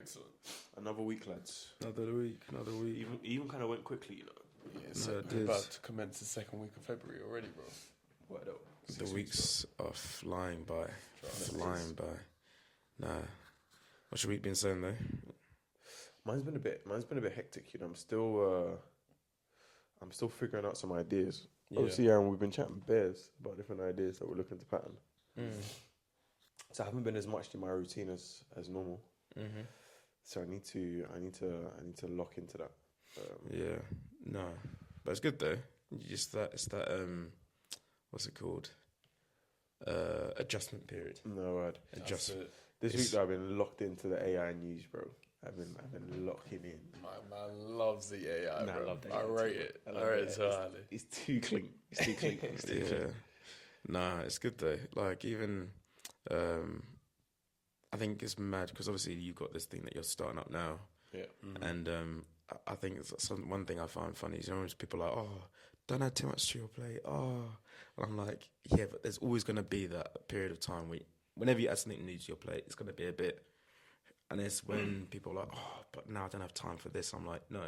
Excellent. Another week, lads. Another week. Even kind of went quickly, you know. Yeah, so we're about to commence the second week of February already, bro. What else? The weeks are flying by. Nah. What's your week been saying though? Mine's been a bit hectic, you know. I'm still figuring out some ideas. Yeah. Obviously, Aaron, we've been chatting bears about different ideas that we're looking to pattern. So I haven't been as much in my routine as normal. So I need to lock into that. Yeah, no, but it's good though. It's that what's it called? Adjustment period. No word. Adjustment. This week I've been locked into the AI news, bro. I've been locking in. My man loves the AI, bro. I love the I rate it. I rate it so highly. It's too clean. It's too clean. Yeah. Nah, it's good though. Like even, I think it's mad because obviously you've got this thing that you're starting up now. Yeah. And I think it's one thing I find funny is people are like, oh, don't add too much to your plate. Oh, and I'm like, yeah, but there's always going to be that period of time whenever you add something new to your plate, it's going to be a bit. And it's when people are like, oh, but now I don't have time for this. I'm like, no,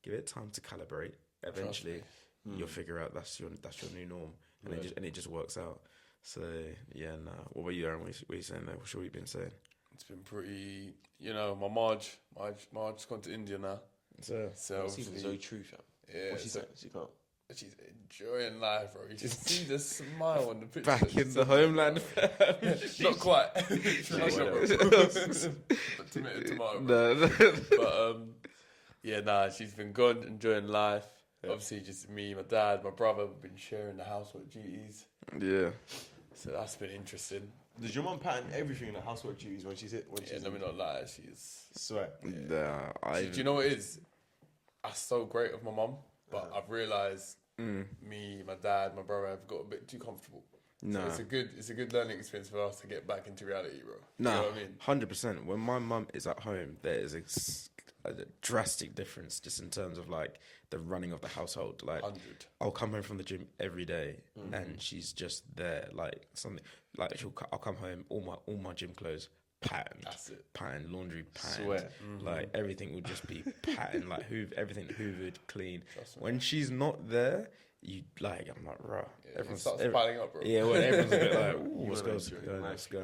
give it time to calibrate. Eventually, you'll figure out that's your new norm, and it just works out. So yeah, nah. What about you, Aaron? What are you saying there? What's your week been saying? It's been pretty, my Marge gone to India now. So seems so true, fam. Yeah. What's she saying? She can't. She's enjoying life, bro. You just see the smile on the picture. Back in the homeland. Not quite. Tomato. No. But she's been good, enjoying life. Yeah. Obviously, just me, my dad, my brother have been sharing the housework duties. Yeah. So that's been interesting. Does your mum pattern everything in the housework duties when she's let me not lie. She's swear. Yeah. Do you know what it is? I'm so great with my mum, but I've realised me, my dad, my brother have got a bit too comfortable. No, so it's a good learning experience for us to get back into reality, bro. No, you know what I mean? 100%. When my mum is at home, there is a drastic difference just in terms of like the running of the household. Like 100. I'll come home from the gym every day, and she's just there. Like something like I'll come home, all my gym clothes patterned. That's it. Patterned, laundry patterned. Swear. Like everything would just be patterned. Like everything hoovered, clean. When she's not there, I'm like, raw. Yeah, everyone starts piling up, bro. Yeah, well, everyone's a bit like, what's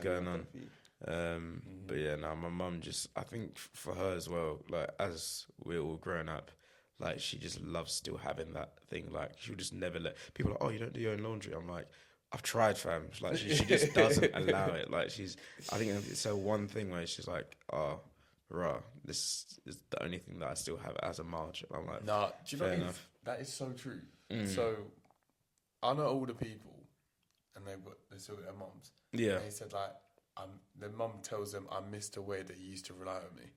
going on? But yeah, my mum just, I think for her as well, like as we're all grown up, like she just loves still having that thing. Like she'll just never let people like, oh, you don't do your own laundry. I'm like, I've tried, fam. Like she just doesn't allow it. Like I think it's her one thing where she's like, oh, rah, this is the only thing that I still have as a Marge. And I'm like, nah, do you know enough. That is so true. So I know older people, and they still got their mums. Yeah. And they said like, their mum tells them, I miss the way they used to rely on me.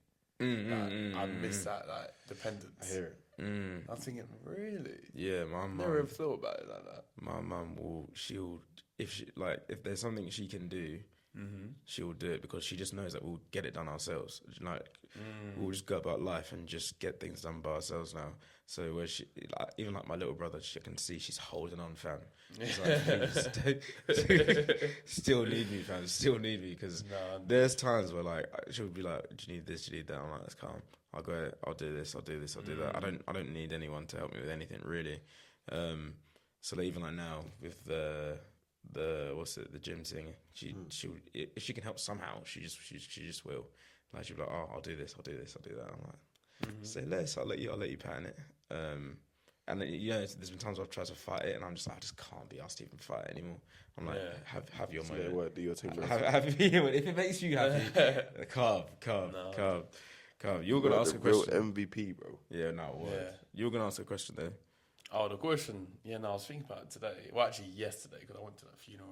I miss that like dependence. I hear it. I'm thinking, really? Yeah, my mum. Never ever thought about it like that. My mum if there's something she can do, she'll do it because she just knows that we'll get it done ourselves. Like we'll just go about life and just get things done by ourselves now. So where she, like, even like my little brother, she can see she's holding on, fam. She's like, still need me, fam. Still need me because there's times where like she'll be like, "Do you need this? Do you need that?" I'm like, "That's calm. I'll go. I'll do this. I'll do this. I'll do that." I don't need anyone to help me with anything really. So like, even like now with the gym thing, she'll if she can help somehow, she just will. Like she'll be like, "Oh, I'll do this. I'll do this. I'll do that." I'm like, "Say less. I'll let you pattern it." And then, there's been times I've tried to fight it, and I'm just like, I just can't be asked to even fight it anymore. I'm like, have your moment. Do your thing. If it makes you happy, carve. You're gonna ask a question. Real MVP, bro. Yeah, no, what? Yeah. You're gonna ask a question though. Oh, the question. Yeah, no, I was thinking about it today. Well, actually, yesterday because I went to that funeral,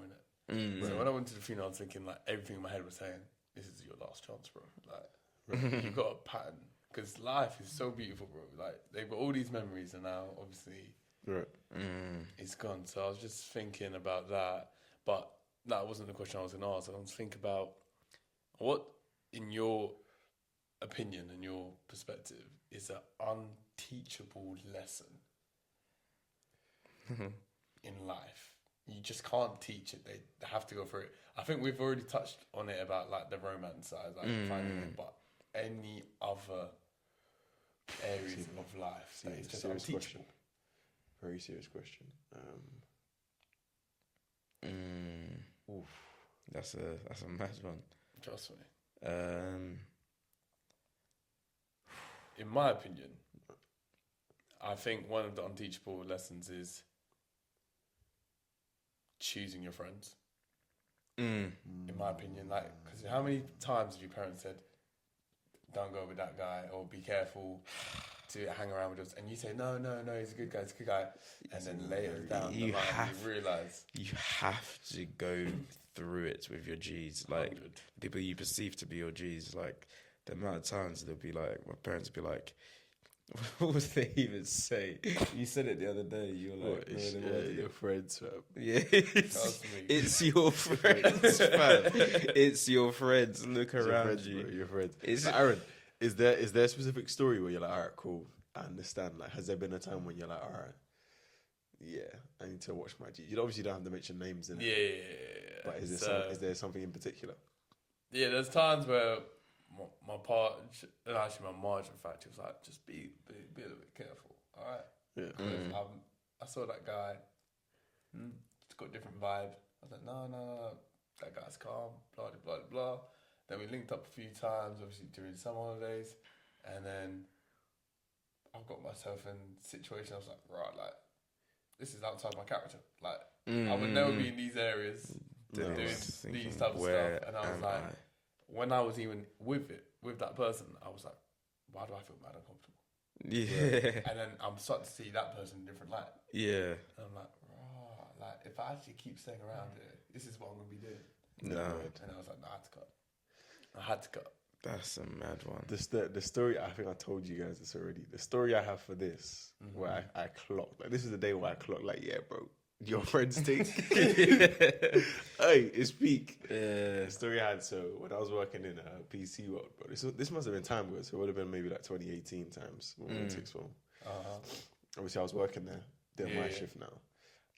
innit? So when I went to the funeral, I was thinking like everything in my head was saying, "This is your last chance, bro. Like, you got a pattern." Because life is so beautiful, bro. Like, they've got all these memories, and now, obviously, it's gone. So I was just thinking about that. But that wasn't the question I was going to ask. I was thinking about what, in your opinion and your perspective, is an unteachable lesson in life. You just can't teach it. They have to go through it. I think we've already touched on it about, like, the romance side, like, finding it. But any other areas of life that is just unteachable? Very serious question. That's a mad one. Trust me. In my opinion, I think one of the unteachable lessons is choosing your friends. In my opinion, like, because how many times have your parents said, "Don't go with that guy," or "Be careful to hang around with us," and you say, "No, he's a good guy," and then later down the line you realise you have to go through it with your G's, like 100. people you perceive to be your G's. Like the amount of times they'll be like, my parents will be like, what would they even say? You said it the other day. You were like, your friends, fam. Yeah, it's your friends, fam. It's your friends. Look around you. Bro, your friends. Aaron, is there a specific story where you're like, all right, cool, I understand. Like, has there been a time when you're like, all right, yeah, I need to watch my G? You obviously don't have to mention names in it. Yeah. But is there something in particular? Yeah, there's times where my part, and actually my Marge, in fact, she was like, just be a little bit careful, all right? Yeah. I saw that guy, he's got a different vibe. I was like, no, that guy's calm, blah, blah, blah, blah. Then we linked up a few times, obviously during summer holidays, and then I got myself in a situation, I was like, right, like, this is outside my character. Like, I would never be in these areas doing these type of stuff. And I was like, when I was even with that person, I was like, why do I feel mad uncomfortable? Yeah. And then I'm starting to see that person in a different light. Yeah. And I'm like, right, like, if I actually keep staying around here, this is what I'm going to be doing. No. And I was like, no, I had to cut. That's a mad one. The story, I think I told you guys this already. The story I have for this, where I clocked, like, this is the day where I clocked, like, yeah, bro, your friends think. Hey, it's peak. Yeah. The story I had, so when I was working in a PC world, bro, this must have been time ago, so it would have been maybe like 2018 times when we were in sixth form. Obviously, I was working there, doing my shift now,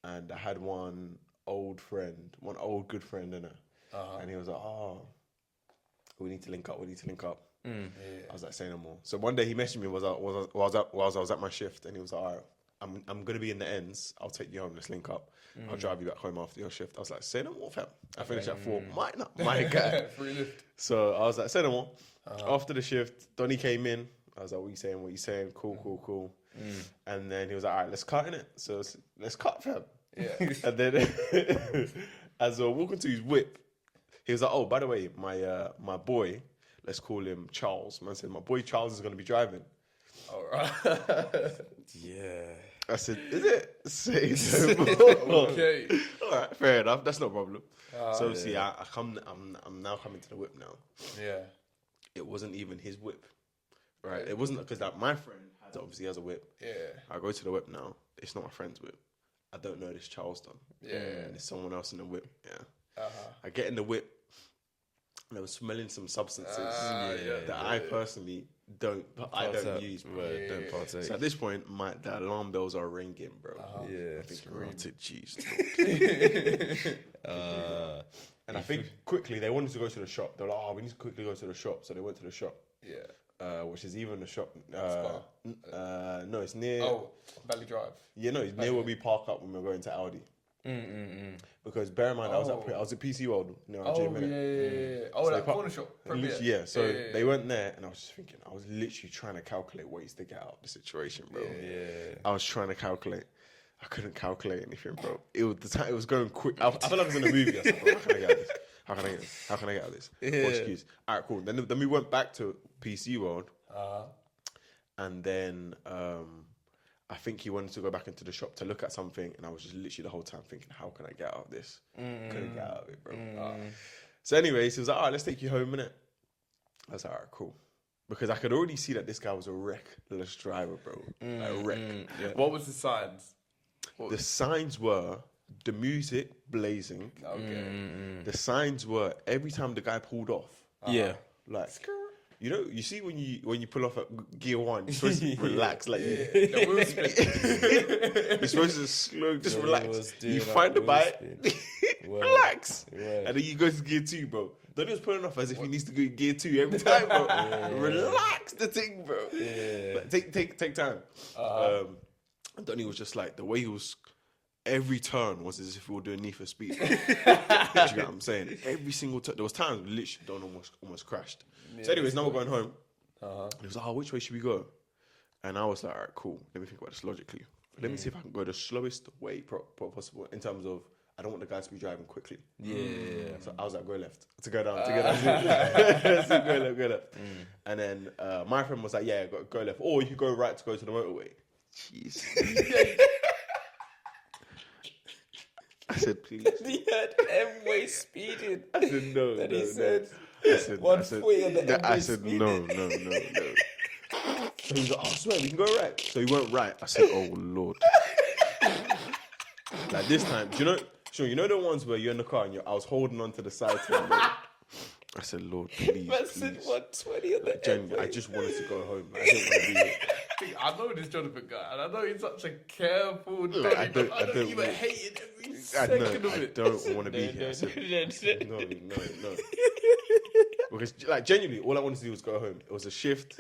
and I had one old good friend in it, and he was like, "Oh, we need to link up. I was like, say no more. So one day he messaged me while I was at my shift, and he was like, all right, I'm gonna be in the ends. I'll take you home. Let's link up. I'll drive you back home after your shift. I was like, say no more, fam. I finished at 4. My guy. Free lift. So I was like, say no more. After the shift, Donnie came in. I was like, what you saying? Cool. And then he was like, all right, let's cut in it. So let's cut, fam. Yeah. And then as we're walking to his whip, he was like, oh, by the way, my boy, let's call him Charles. Man said, my boy Charles is going to be driving. All right. Yeah. I said, is it? Say no more. Okay. All right, fair enough. That's no problem. So obviously, I'm now coming to the whip now. Yeah. It wasn't even his whip, right? It wasn't because my friend obviously has a whip. Yeah. I go to the whip now. It's not my friend's whip. I don't know this Charleston. Yeah. And there's someone else in the whip. Yeah. I get in the whip. And I was smelling some substances that I personally don't use, bro. Don't partake. So at this point, the alarm bells are ringing, bro. Yeah. I think, rotted cheese. And I think quickly they wanted to go to the shop. They were like, oh, we need to quickly go to the shop. So they went to the shop. Yeah. Which is even the shop. No, it's near. Oh, Valley Drive. Yeah, no, it's near where we park up when we're going to Audi. Because bear in mind, I was at PC World near our gym. Yeah. Oh, so that corner shop. Yeah, so they went there, and I was just thinking, I was literally trying to calculate ways to get out of the situation, bro. Yeah. I was trying to calculate. I couldn't calculate anything, bro. It was going quick. I felt like I was in a movie. I was like, bro, how can I get out of this? How can I get out of this? What excuse? All right, cool. Then we went back to PC World, and then I think he wanted to go back into the shop to look at something, and I was just literally the whole time thinking, how can I get out of this? Couldn't get out of it, bro. So anyways, he was like, all right, let's take you home, innit? I was like, all right, cool. Because I could already see that this guy was a reckless driver, bro. Like a wreck. Yeah. What was the signs? The signs were the music blazing. Okay. The signs were every time the guy pulled off. Yeah. Like... You know, you see when you pull off at gear 1, you're supposed to relax, like the wheel spin. You're supposed to slow, just relax. You find the bike, relax, and then you go to gear 2, bro. Don't just put it off as if he needs to go gear 2 every time, bro. Relax the thing, bro. Like, take time. And Donnie was just like, the way he was, every turn was as if we were doing Need for Speed. Do you get what I'm saying? Every single turn. There was times we literally Don almost crashed. So anyways, now we're going home. And he was like, which way should we go? And I was like, all right, cool. Let me think about this logically. Let me see if I can go the slowest way possible in terms of, I don't want the guys to be driving quickly. So I was like, go left. To go down. So go left. And then my friend was like, yeah, go left. Or you could go right to go to the motorway. Jeez. I said, please. He heard M-way speeding. I said, no. Then he no. said, I said, one foot on the M-way I said, speeding. no. So he was like, I swear, we can go right. So he went right. I said, oh, Lord. Like this time, do you know, sure, you know the ones where you're in the car and I was holding on to the side to him, I said, Lord, please. Man said 120 on the Genuinely, I just wanted to go home. I didn't want to be here. I know this Jonathan guy, and I know he's such a careful. Look, I don't you were hating every I second know, of I it. don't want to be here. I said, no. Because, like, genuinely, all I wanted to do was go home. It was a shift.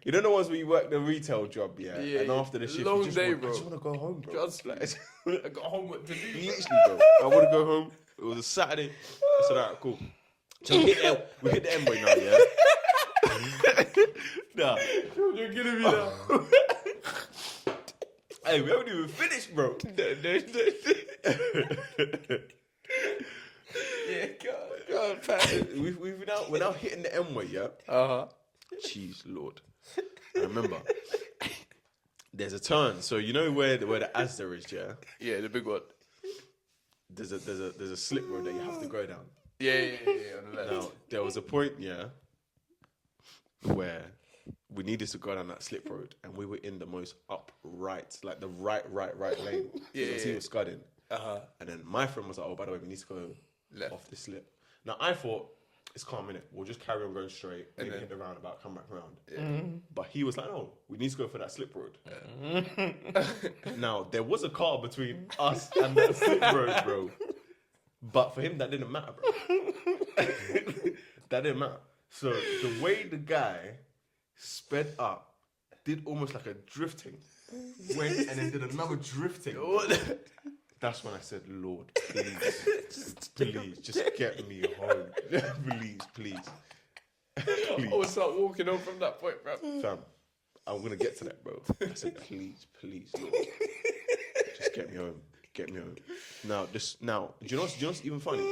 You know the ones where you work the retail job, yeah? And after the shift, long you just day, want, bro. I just want to go home, bro. Trust me. I got homework to do. Literally, bro. I want to go home. It was a Saturday. I said, all right, cool. So we hit the M-way now, yeah? Nah. You're killing me now. Hey, we haven't even finished, bro. Yeah, go on, Pat. We're now hitting the M-way, yeah? Jeez, Lord. I remember. There's a turn. So you know where the Asda is, yeah? Yeah, the big one. There's a slip road that you have to go down. Yeah, on the left. Now, there was a point, yeah, where we needed to go down that slip road and we were in the most upright, like the right lane. Yeah, He was scudding. Uh-huh. And then my friend was like, oh, by the way, we need to go Left. off this slip. Now, I thought, it's calm, innit? We'll just carry on going straight, maybe then- hit the roundabout, come back around. Yeah. But he was like, no, we need to go for that slip road. Now, there was a car between us and that slip road, bro. But for him, that didn't matter, bro. That didn't matter. So the way the guy sped up, did almost like a drifting, went and then did another drifting. That's when I said, Lord, please, just get me home. please. I would start walking on from that point, bro. Fam, I'm going to get to that, bro. I said, please, Lord. Just get me home. Now, do you know what's even funny?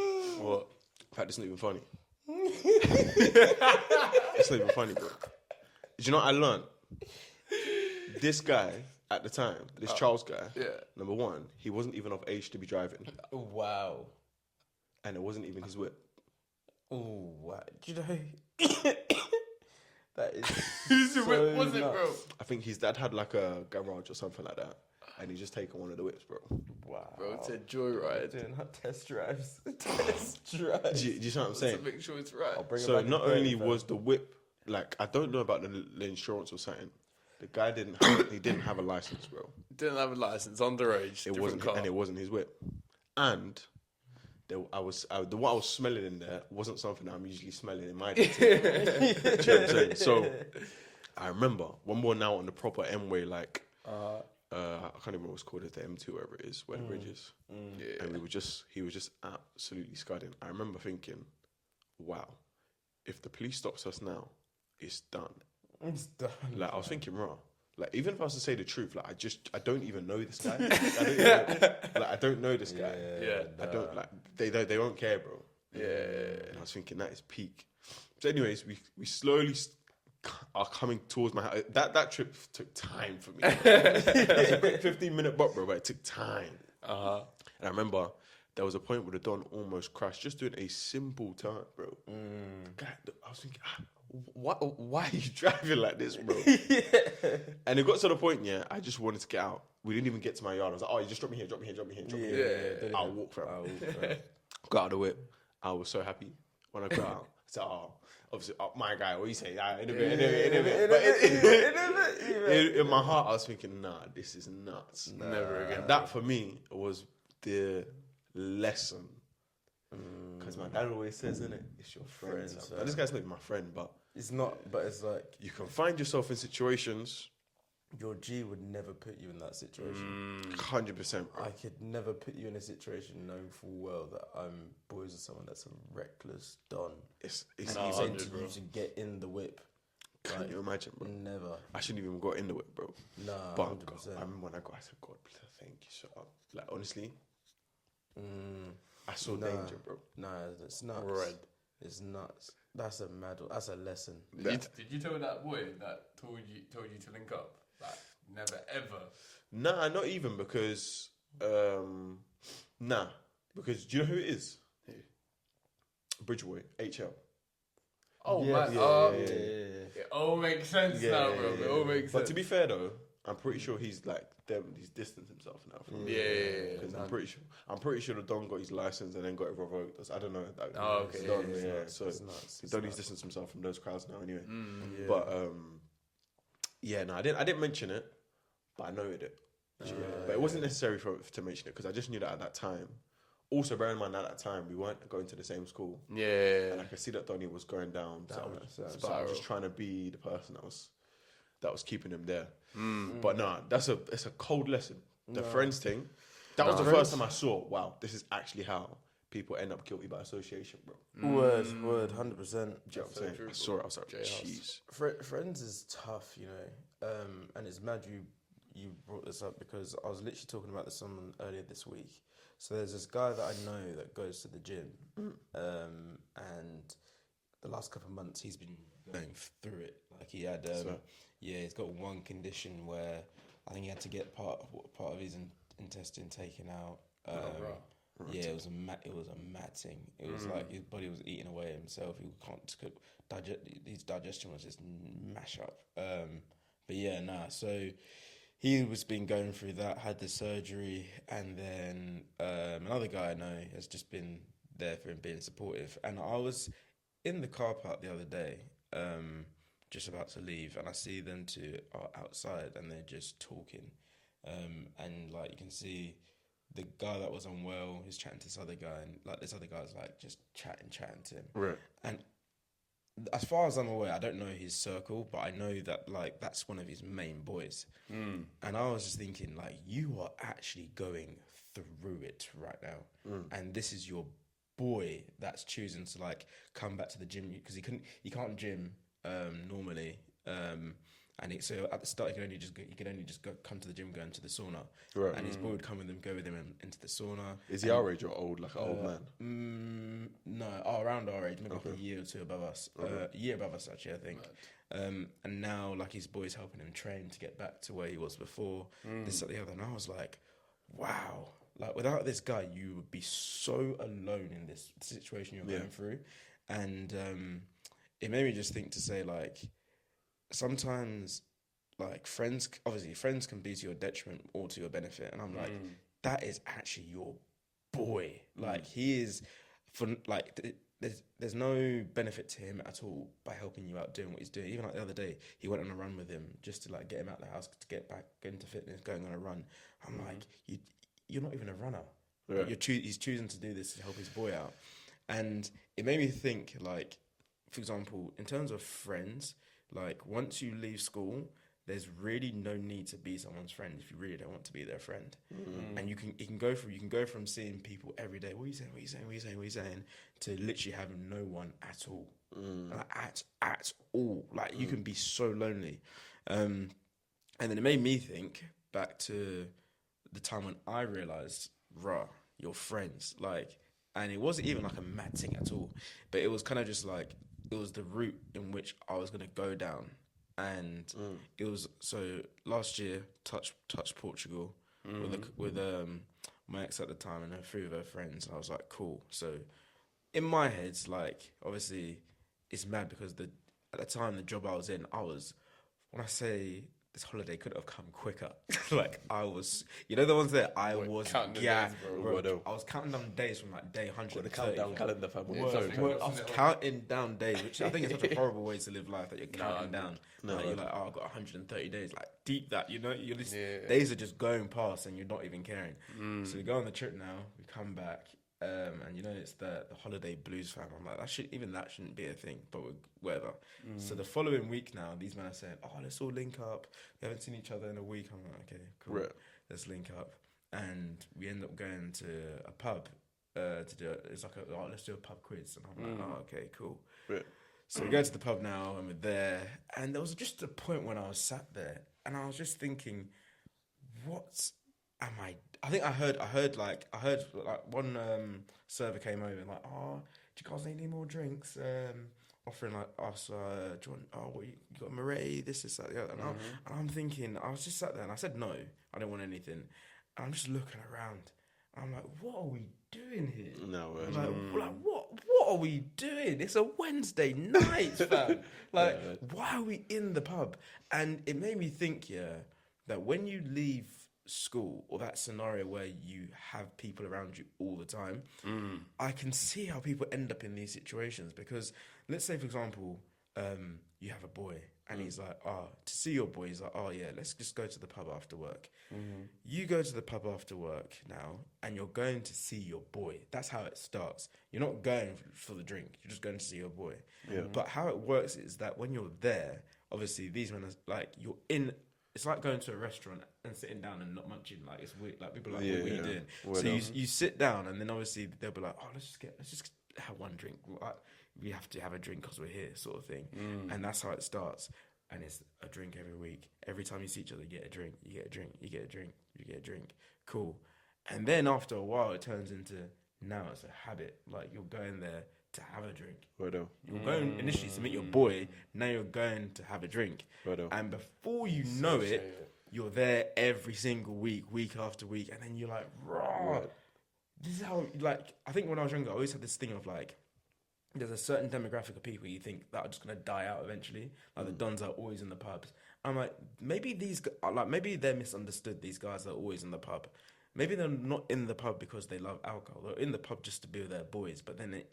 What? In fact, it's not even funny. It's not even funny, bro. Do you know what I learned? This guy, at the time, this Charles guy, number one, he wasn't even of age to be driving. Wow. And it wasn't even his whip. Oh, wow. Do you know? That is. Whose whip was it, nuts. bro? I think his dad had like a garage or something like that. And he just taken one of the whips, bro. Wow. Bro, it's a joyride. Doing hot test drives. Test drives. Do you know what I'm saying? To make sure it's right. Bring it So back not in 30, only fam. was the whip, like, I don't know about the insurance or something. The guy didn't have a license, bro. Didn't have a license, underage. It wasn't, car. and it wasn't his whip. And what I was smelling in there wasn't something that I'm usually smelling in my day. Do you know what I'm saying? So I remember one more now on the proper M-way, like I can't remember what it's called, it's the M2, wherever it is, where the bridge is. Yeah. And he was just absolutely scudding. I remember thinking, wow, if the police stops us now, it's done. It's done. Like, I was thinking, raw. Like, even if I was to say the truth, like, I don't even know this guy. I don't know this guy. Yeah. I don't, like, they won't care, bro. Yeah. And I was thinking, that is peak. So anyways, we slowly are coming towards my house. That trip took time for me. It was a quick 15-minute bop, bro, but it took time. And I remember there was a point where the Don almost crashed, just doing a simple turn, bro. The guy, I was thinking, why are you driving like this, bro? And it got to the point, I just wanted to get out. We didn't even get to my yard. I was like, oh, you just drop me here. Yeah. I'll walk, fam. Got out of the whip. I was so happy when I got out. I said, obviously, my guy, what you say? In a bit. But in my heart, I was thinking, nah, this is nuts. Never again. And that, for me, was the lesson Because my dad always says, innit, it's your friend. Friends, Now, this guy's not even my friend, but It's not, but it's like you can find yourself in situations. your G would never put you in that situation. 100%, bro. I could never put you in a situation knowing full well that I'm boys with someone that's a reckless don. It's And easy. I'm saying to bro. you to get in the whip. Can you imagine, bro? Never. I shouldn't even got into it, bro. Nah, But 100%. I remember when I got, I said, God, please, thank you, shut up. Like, honestly, Mm, I saw Nah. danger, bro. nah, it's nuts. Red. It's nuts. That's that's a lesson. Did you tell that boy that told you to link up? Like, never ever. Nah, not even because, because do you know who it is? Who? Bridgeway, HL. Oh Yeah, man, yeah. it all makes sense now, bro. It all makes But sense. to be fair though, I'm pretty sure he's like he's distanced himself now from Yeah. because I'm pretty sure the Don got his license and then got it revoked. I don't know. That, Oh, okay. It's done, It's yeah. nuts, So it's nuts, he's it's done. He's nuts. distanced himself from those crowds now, anyway. Yeah. But yeah, no, I didn't mention it, but I noted it. But it wasn't necessary to mention it because I just knew that at that time. Also, bear in mind at that time we weren't going to the same school, Yeah. and I could see that Donnie was going down. So I was spiral. just trying to be the person that was keeping him there. But nah, it's a cold lesson. The friends thing. That was the first time I saw. Wow, this is actually how people end up guilty by association, bro. Word, 100%. Do you know what I'm saying? true, I saw it. I was like, J-House. jeez. Friends is tough, you know, and it's mad you brought this up because I was literally talking about this someone earlier this week. So there's this guy that I know that goes to the gym, and the last couple of months he's been going through it. Like he had, he's got one condition where I think he had to get part of his intestine taken out. Yeah, it was a mad thing. It was like his body was eating away at himself. He can't digest. His digestion was just mash up. But yeah, so he was been going through that, had the surgery, and then another guy I know has just been there for him, being supportive. And I was in the car park the other day, just about to leave, and I see them two are outside, and they're just talking. And like you can see, the guy that was unwell is chatting to this other guy, and like this other guy's like just chatting to him. Right. And as far as I'm aware, I don't know his circle, but I know that like that's one of his main boys. And I was just thinking, like, you are actually going through it right now, and this is your boy that's choosing to like come back to the gym because he can't gym normally. So at the start he could only just come to the gym, go into the sauna, Right. and his boy would come with him, go with him into the sauna. Is he our age or old, like an old man? No, around our age, maybe like a year or two above us. A year above us, actually, I think. And now, like, his boy's helping him train to get back to where he was before, this, that, the other. And I was like, wow. Like, without this guy, you would be so alone in this situation you're going through. And it made me just think to say, like, sometimes, like, friends can be to your detriment or to your benefit. And I'm like, that is actually your boy. Like, he is, there's no benefit to him at all by helping you out doing what he's doing. Even like the other day, he went on a run with him just to like get him out of the house to get back into fitness, going on a run. I'm like, you're not even a runner. Yeah. Like, he's choosing to do this to help his boy out. And it made me think, like, for example, in terms of friends, like, once you leave school, there's really no need to be someone's friend if you really don't want to be their friend. And you can go from seeing people every day, what are you saying, to literally having no one at all. Like, at all. Like, you can be so lonely. And then it made me think back to the time when I realised, your friends, like, and it wasn't even like a mad thing at all, but it was kind of just like, it was the route in which I was going to go down. And it was, so last year, touched Portugal with my ex at the time and 3 of her friends. I was like, cool. So in my head, like, obviously it's mad because at the time, the job I was in, when I say this holiday could have come quicker, like, I was, you know, the ones that I was counting the gagged, days, bro. I was counting down days from like day 100. The countdown calendar, fam. I was counting down days, which I think is such a horrible way to live life, that you're counting down. Like, you're like, oh, I've got 130 days. Like, deep that, you know? Days are just going past and you're not even caring. So we go on the trip now, we come back, and it's the holiday blues fam. I'm like, that shouldn't be a thing, but whatever. So the following week now, these men are saying, oh, let's all link up. We haven't seen each other in a week. I'm like, okay, cool. Right. Let's link up. And we end up going to a pub to do it. It's like, let's do a pub quiz. And I'm like, oh, okay, cool. Right. So we go to the pub now, and we're there. And there was just a point when I was sat there, and I was just thinking, what am I? I think I heard one server came over and like, oh, do you guys need any more drinks? Offering like us, do you want? What you got, Murray? This is that. Yeah. And I'm thinking, I was just sat there, and I said no, I don't want anything. And I'm just looking around. I'm like, what are we doing here? No, like what are we doing? It's a Wednesday night, fam. Why are we in the pub? And it made me think, that when you leave school or that scenario where you have people around you all the time, I can see how people end up in these situations. Because let's say, for example, you have a boy and he's like, to see your boy, he's like, oh yeah, let's just go to the pub after work. You go to the pub after work now and you're going to see your boy. That's how it starts. You're not going for the drink, you're just going to see your boy. But how it works is that when you're there, obviously these men are like, it's like going to a restaurant and sitting down and not munching. Like, it's weird. Like, people are like, what are you doing? So you sit down and then obviously they'll be like, oh, let's just have one drink. Like, we have to have a drink because we're here, sort of thing. And that's how it starts. And it's a drink every week. Every time you see each other, you get a drink, you get a drink, you get a drink, you get a drink. Cool. And then after a while, it turns into, now it's a habit. Like, you're going there to have a drink. Righto. You're going initially to meet your boy, now you're going to have a drink. Righto. And before you know it, you're there every single week, week after week, and then you're like, raw. This is how, like, I think when I was younger, I always had this thing of like, there's a certain demographic of people you think that are just gonna die out eventually. Like the dons are always in the pubs. I'm like, maybe maybe they're misunderstood. These guys are always in the pub. Maybe they're not in the pub because they love alcohol. They're in the pub just to be with their boys. But then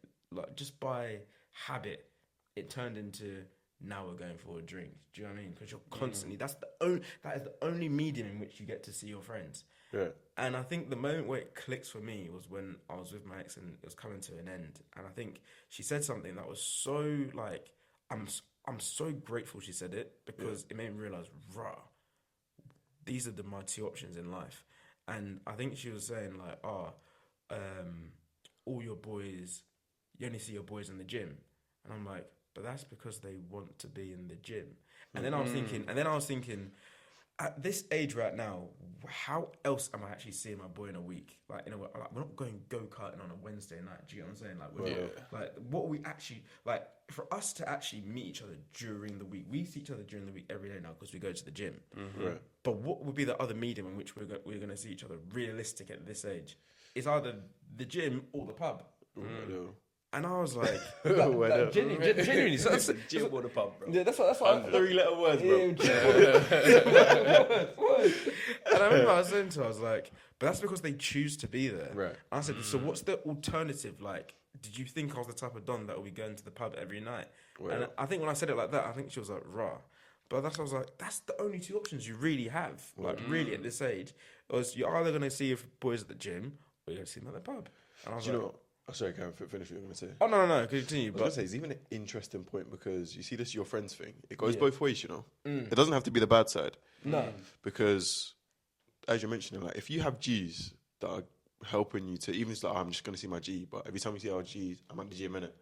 just by habit, it turned into, now we're going for a drink. Do you know what I mean? Because you're constantly, that is the only medium in which you get to see your friends. Yeah. And I think the moment where it clicks for me was when I was with my ex and it was coming to an end. And I think she said something that was so like, I'm so grateful she said it, because it made me realize, these are my two options in life. And I think she was saying like, all your boys, you only see your boys in the gym. And I'm like, but that's because they want to be in the gym. And then I was thinking, at this age right now, how else am I actually seeing my boy in a week? Like, we're not going go-karting on a Wednesday night. Do you know what I'm saying? Like, what are we actually, like, for us to actually meet each other during the week, we see each other during the week every day now because we go to the gym. Right. But what would be the other medium in which we're going to see each other realistic at this age? It's either the gym or the pub. And I was like, genuinely, so that's Gym or the pub, bro. Yeah, that's what 3-letter words, bro. And I remember I was saying to her, I was like, but that's because they choose to be there. Right. And I said, so what's the alternative? Like, did you think I was the type of don that would be going to the pub every night? Well. And I think when I said it like that, I think she was like, rah. But I was like, that's the only two options you really have. Like, really, at this age. Was you're either going to see your boys at the gym or you're going to see them at the pub. And I was like, Oh, sorry, Karen, finish what you were going to say. Oh, no, continue. I was going to say, it's even an interesting point because you see this your friends thing. It goes both ways, you know. It doesn't have to be the bad side. No. Because, as you're mentioning, like, if you have Gs that are helping you to, even it's like, I'm just going to see my G, but every time you see our Gs, I'm at the gym, innit?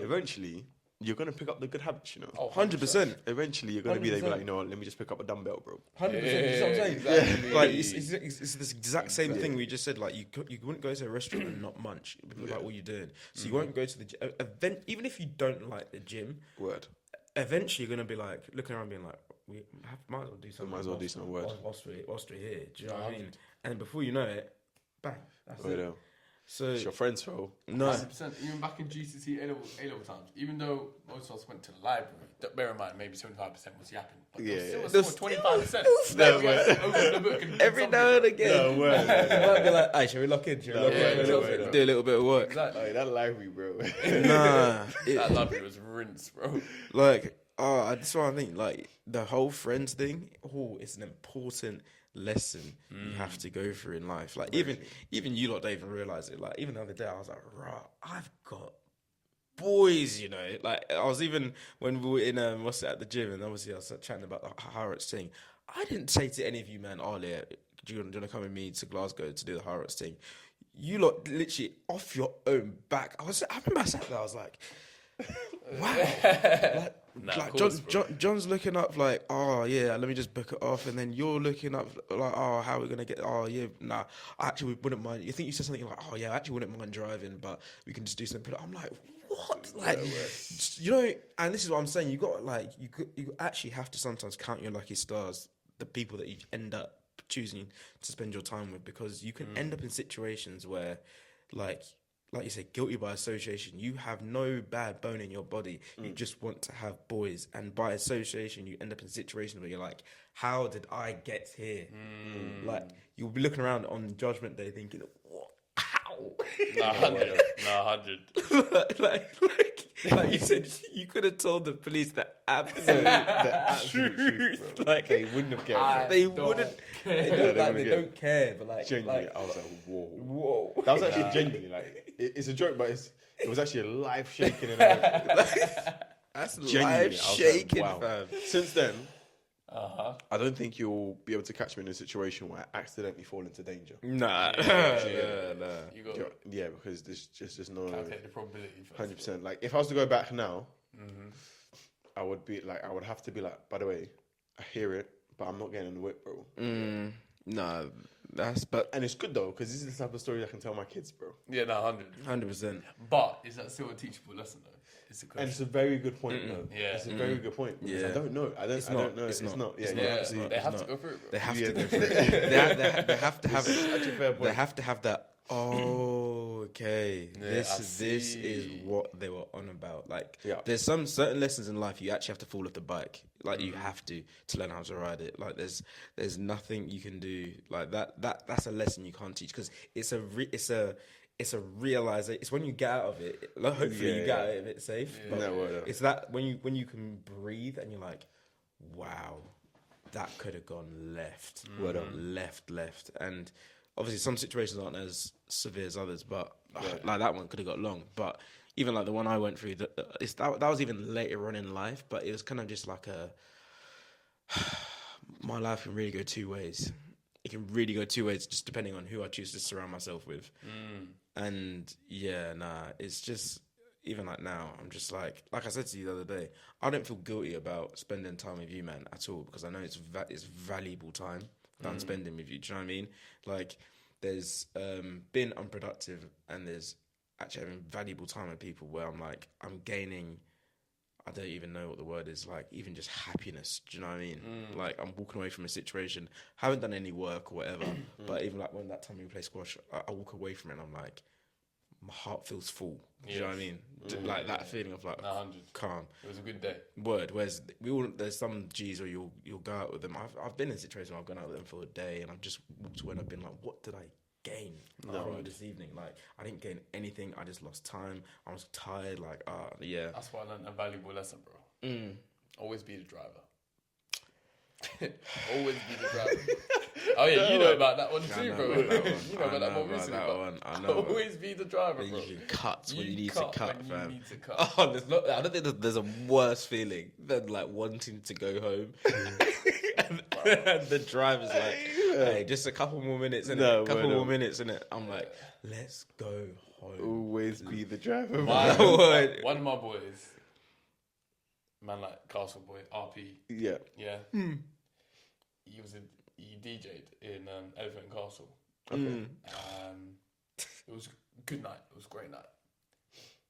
Eventually, you're going to pick up the good habits, you know. Oh, 100%. Eventually, you're going to be there, like, you know what, let me just pick up a dumbbell, bro. 100%. You see what I'm saying? Exactly. Like, it's this exact same thing we just said. Like, you wouldn't go to a restaurant and not munch. Like, what you're doing. So you won't go to the gym. Even if you don't like the gym, eventually you're going to be like, looking around being like, might as well do something. Whilst we're here. Do you know what I mean? And before you know it, bang. That's it. So it's your friend's fault. No, 100%. Even back in GCSE A-level times, even though most of us went to the library, bear in mind maybe 75% was yapping, but still 25%. Open the book and every now and again. No way. You might be like, hey, shall we lock in? Do a little bit of work. Exactly. That library, bro. Nah, that library was rinse, bro. Like, That's what I think. Like the whole friends thing. Oh, it's an important lesson you have to go through in life. Like even you lot don't even realize it. Like even the other day, I was like, "Right, I've got boys." You know, like I was even when we were in at the gym, and obviously I was chatting about the Harrods thing. I didn't say to any of you, man, "Oh, yeah, do you want to come with me to Glasgow to do the Harrods thing?" You lot literally off your own back. I remember I sat there. I was like, "Wow." John's looking up like, "Oh yeah, let me just book it off," and then you're looking up like, "Oh, how are we gonna get?" "Oh yeah, nah, I actually wouldn't mind." You think you said something like, "Oh yeah, I actually wouldn't mind driving, but we can just do something." I'm like, what? Like, you know, and this is what I'm saying. You got like, you actually have to sometimes count your lucky stars, the people that you end up choosing to spend your time with, because you can end up in situations where, like you said, guilty by association. You have no bad bone in your body. You just want to have boys, and by association, you end up in situations where you're like, "How did I get here?" Like you'll be looking around on Judgment Day, thinking, "What? How?" 100. Like you said, you could have told the police the absolute truth. Like they wouldn't have cared. They wouldn't. They don't care. But like, genuinely, I was like, whoa. That was actually genuinely like, it's a joke, but it was actually a life shaking. That's life shaking, like, wow. fam. Since then, I don't think you'll be able to catch me in a situation where I accidentally fall into danger. Nah. You got because there's no calculate the probability. 100%. Like if I was to go back now, I would have to be like, by the way, I hear it, but I'm not getting in the whip, bro. No, and it's good though, because this is the type of story I can tell my kids, bro. Yeah, no, 100%. But is that still a teachable lesson though? It's a question. And it's a very good point, though. Yeah, it's a very good point. Because Yeah. I don't know. I don't know. It's not. They have to go through it, bro. They have to go through it. They have to have. Such a fair point. They have to have that. Oh, okay. This is what they were on about. Like, there's some certain lessons in life you actually have to fall off the bike. Like, you have to learn how to ride it. Like, there's nothing you can do like that. That's a lesson you can't teach, because it's a realization. It's when you get out of it. Like, hopefully you get out of it safe. Yeah. But it's that when you can breathe and you're like, wow, that could have gone left. Left. And obviously some situations aren't as severe as others, but like that one could have got long. But even like the one I went through, that was even later on in life, but it was kind of just like my life can really go two ways. It can really go two ways, just depending on who I choose to surround myself with. And it's just, even like now, I'm just like I said to you the other day, I don't feel guilty about spending time with you, man, at all, because I know it's valuable time that I'm spending with you. Do you know what I mean? Like, there's been unproductive, and there's actually having valuable time with people where I'm like, I'm gaining, I don't even know what the word is, like even just happiness. Do you know what I mean? Like, I'm walking away from a situation, haven't done any work or whatever, but even like when that time we play squash, I walk away from it and I'm like, my heart feels full. Do you know what I mean? Like that feeling of like calm. It was a good day. Word. Whereas there's some G's where you'll go out with them. I've been in situations where I've gone out with them for a day and I've just walked away and I've been like, what did I gain from this evening? Like, I didn't gain anything. I just lost time. I was tired. Like, yeah. That's why I learned a valuable lesson, bro. Always be the driver. Always be the driver. Oh yeah, you know about that one too, bro. You know about that one recently. I know. Always be the driver, bro. You cut when you need to cut, fam. You need to cut. Oh, I don't think there's a worse feeling than like wanting to go home, and the driver's like, "Hey, just a couple more minutes, innit? Innit?" I'm like, "Let's go home." Always be the driver. One of my boys, man, like Castle Boy, RP. Yeah. He DJ'd in Elephant and Castle. Okay. It was a good night. It was a great night.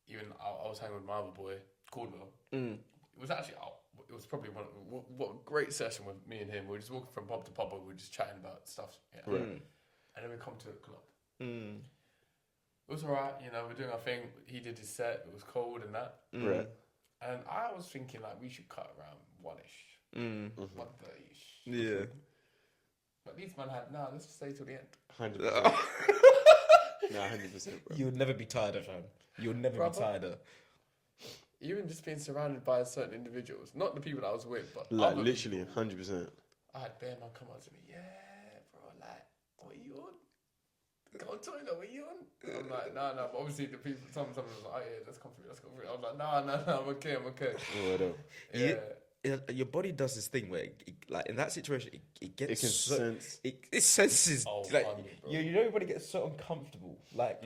Even I was hanging with my other boy, Caldwell. It was actually, it was probably what a great session with me and him. We were just walking from pub to pub, we were just chatting about stuff. Yeah. Right. And then we come to a club. It was alright, we're doing our thing. He did his set, it was cold and that. Right. And I was thinking like we should cut around 1ish. 1:30ish. Yeah. But these man had, let's stay till the end. 100%. 100%, bro. You'll never be tired of him. You'll never be tired of. even just being surrounded by certain individuals, not the people that I was with, but Like other literally, people. 100%. I had bare man come up to me, yeah, bro, like, what are you on? Go on toilet, what are you on? I'm like, nah, but obviously the people, sometimes was like, oh yeah, let's come through. I was like, nah, I'm okay. Yeah. Your body does this thing where, like in that situation, it gets It can sense. It senses. Oh, like 100, bro. you know, everybody gets so uncomfortable. Like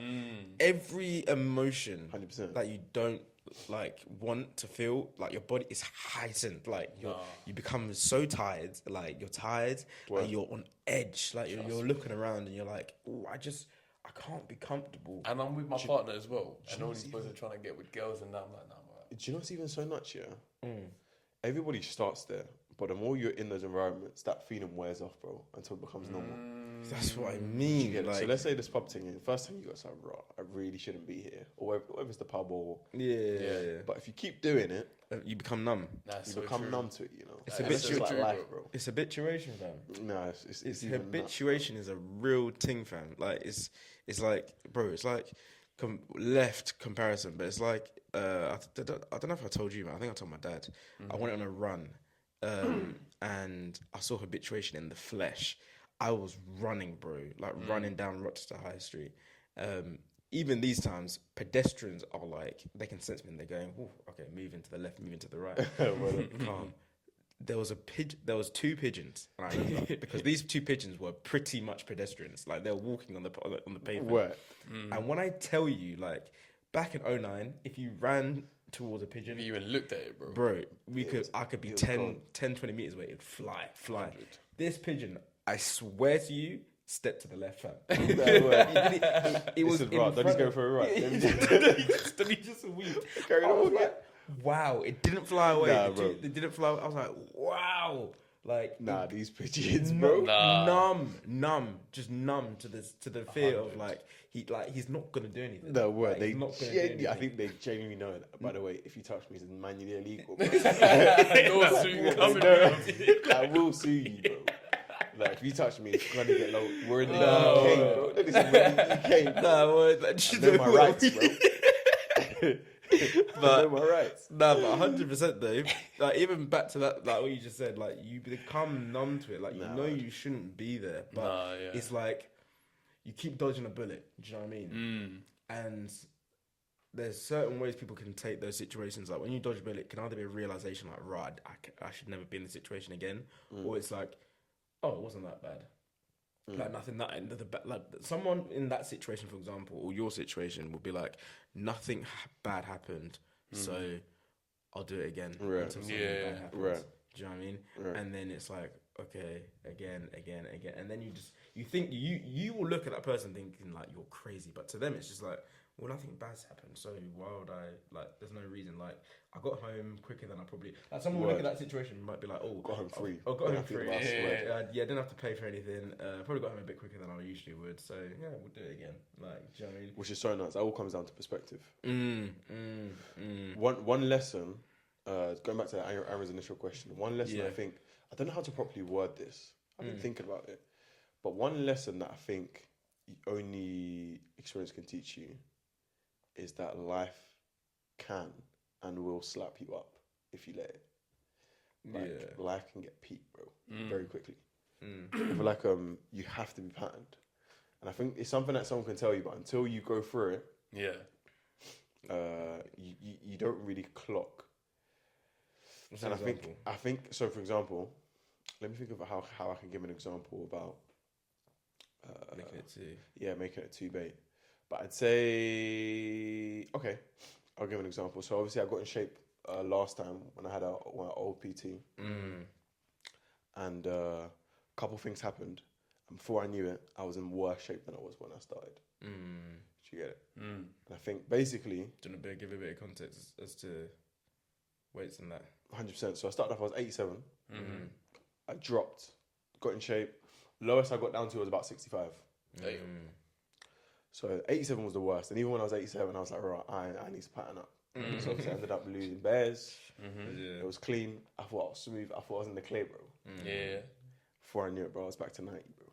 every emotion 100%. that you don't like want to feel, like your body is heightened. Like you become so tired. Like you're tired. Well, like you're on edge. Like you're looking around and you're like, oh, I can't be comfortable. And I'm with my partner as well. And all these boys are trying to get with girls, and I'm like, nah, I'm alright. do you know what's even so nuts? Yeah, everybody starts there, but the more you're in those environments, that feeling wears off, bro, until it becomes normal. That's what I mean. Like, Like, so let's say this pub thing. First time you got something raw, I really shouldn't be here, or whether it's the pub or. yeah. But if you keep doing it, You become numb. That's you become numb to it. You know, It's And habitual, just like life, bro. It's habituation, fam. No, it's even Habituation is a real thing, fam. Like it's like, bro, it's like left comparison, but it's like I don't know if I told you, man. I think I told my dad. I went on a run, and I saw habituation in the flesh. I was running, bro, like running down Rochester High Street. Even these times, pedestrians are like, they can sense me and they're going, "Ooh, okay, moving to the left, moving to the right." Calm. There was two pigeons, and I remember, because these two pigeons were pretty much pedestrians. Like they were walking on the pavement. What? And when I tell you, like back in 2009, if you ran towards a pigeon, You even looked at it, bro. I could be 10, 20 meters away, it'd fly. 100. This pigeon, I swear to you, stepped to the left, fam. It was This is right. Don't just go for a ride. Let me just weep. Carry I was on. like, wow, it didn't fly away. Nah, bro. It didn't fly away. I was like, wow. Like, Nah, these pigeons, bro. numb, just numb to the fear of like he's not gonna do anything. No, what? Like, They he's not gonna do I anything. think they genuinely know that. By the way, if you touch me, it's manually illegal. No suit coming. I will sue you, bro. Like, if you touch me, it's gonna get low. We're in the UK, bro. This is we're in the UK. Nah, well, I know my rights, bro. I know my rights. Nah, but 100% though. Like even back to that, like what you just said, like you become numb to it. Like you know you shouldn't be there, but it's like you keep dodging a bullet. Do you know what I mean? And there's certain ways people can take those situations. Like when you dodge a bullet, it can either be a realization like, right, I should never be in this situation again, or it's like, oh, it wasn't that bad. Like nothing that end of the like someone in that situation, for example, or your situation would be like, nothing bad happened, so I'll do it again until something bad happens. Right. Do you know what I mean? Right. And then it's like, okay, again, and then you think you will look at that person thinking like you're crazy, but to them it's just like, well, nothing bad's happened, so why would I, like, there's no reason. Like, I got home quicker than I probably, like, someone will look at that situation and might be like, oh, Got home free. Oh, got home free. Yeah. Didn't have to pay for anything. Probably got home a bit quicker than I usually would, so yeah, we'll do it again. Like, do you know what I mean? Which is so nice. It all comes down to perspective. One lesson, going back to Aaron's initial question, one lesson I think, I don't know how to properly word this. I've been thinking about it. But one lesson that I think only experience can teach you is that life can and will slap you up if you let it. Like, life can get peak, bro, very quickly. I feel like you have to be patterned. And I think it's something that someone can tell you, but until you go through it, you don't really clock. And I think so. For example, let me think of how I can give an example about making it too. Yeah, making it too bait. But I'd say, okay, I'll give an example. So obviously I got in shape last time when I had an old PT. And a couple things happened. And before I knew it, I was in worse shape than I was when I started. Do you get it? And I think basically... Do you want to give a bit of context as to weights and that? 100%. So I started off, I was 87. I dropped, got in shape. Lowest I got down to was about 65. So 87 was the worst. And even when I was 87, I was like, right, I need to pattern up. So obviously I ended up losing bears. It was clean. I thought I was smooth. I thought I was in the clay, bro. Yeah. Before I knew it, bro, I was back to 90, bro.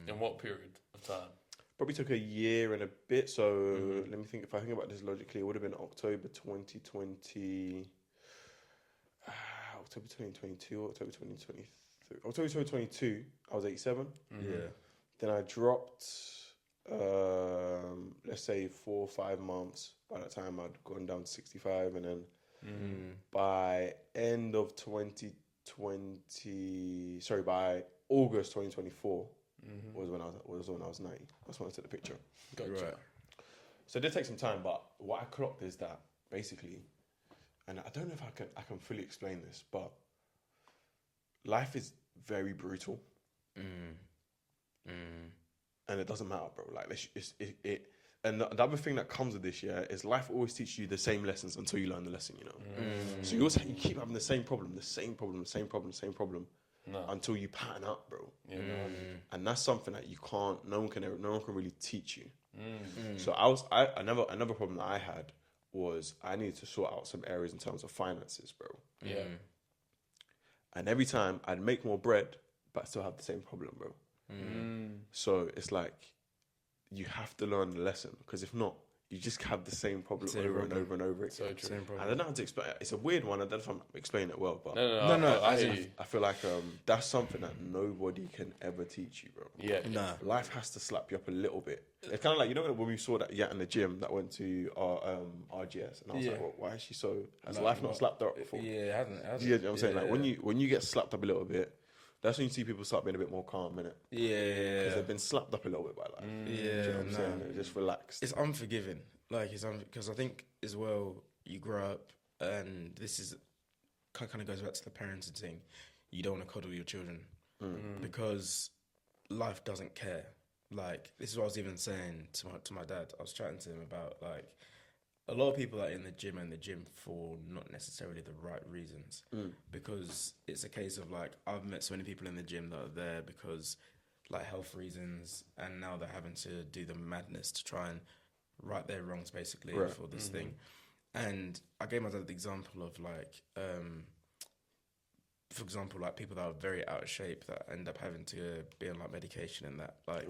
In what period of time? Probably took a year and a bit. So let me think. If I think about this logically, it would have been October 2020, October 2022, October 2023, October 2022. I was 87. Yeah. Then I dropped, let's say 4 or 5 months. By that time, I'd gone down to 65, and then by end of 2020, sorry, by August 2024 was when I was 90. That's when I took the picture. Gotcha. Right. So it did take some time, but what I clocked is that basically, and I don't know if I can fully explain this, but life is very brutal. And it doesn't matter, bro. Like, and the other thing that comes with this, is life always teaches you the same lessons until you learn the lesson, you know. So you keep having the same problem, until you pattern up, bro. Yeah, And that's something that you can't. No one can really teach you. So another problem that I had was I needed to sort out some areas in terms of finances, bro. Yeah. And every time I'd make more bread, but I still have the same problem, bro. So it's like you have to learn the lesson, because if not, you just have the same problem over and over and over again. So true. I don't know how to explain it. It's a weird one. I don't know if I'm explaining it well, but No. I feel like that's something that nobody can ever teach you, bro. Yeah. Nah. Life has to slap you up a little bit. It's kind of like, you know, when we saw that in the gym that went to our RGS, and I was like, well, why is she so? Has life not slapped her up before? Yeah, it hasn't. Do you know what I'm saying? Like when you get slapped up a little bit, that's when you see people start being a bit more calm, innit? Yeah. Because they've been slapped up a little bit by life. Do you know what I'm saying? They're just relaxed. It's unforgiving. Like, because I think as well, you grow up, and this is kind of goes back to the parenting thing. You don't want to coddle your children because life doesn't care. Like, this is what I was even saying to my dad. I was chatting to him about, like, a lot of people are in the gym for not necessarily the right reasons, because it's a case of, like, I've met so many people in the gym that are there because, like, health reasons, and now they're having to do the madness to try and right their wrongs, basically, for this thing. And I gave my dad the example of, like, for example, like, people that are very out of shape that end up having to be on, like, medication and that, like,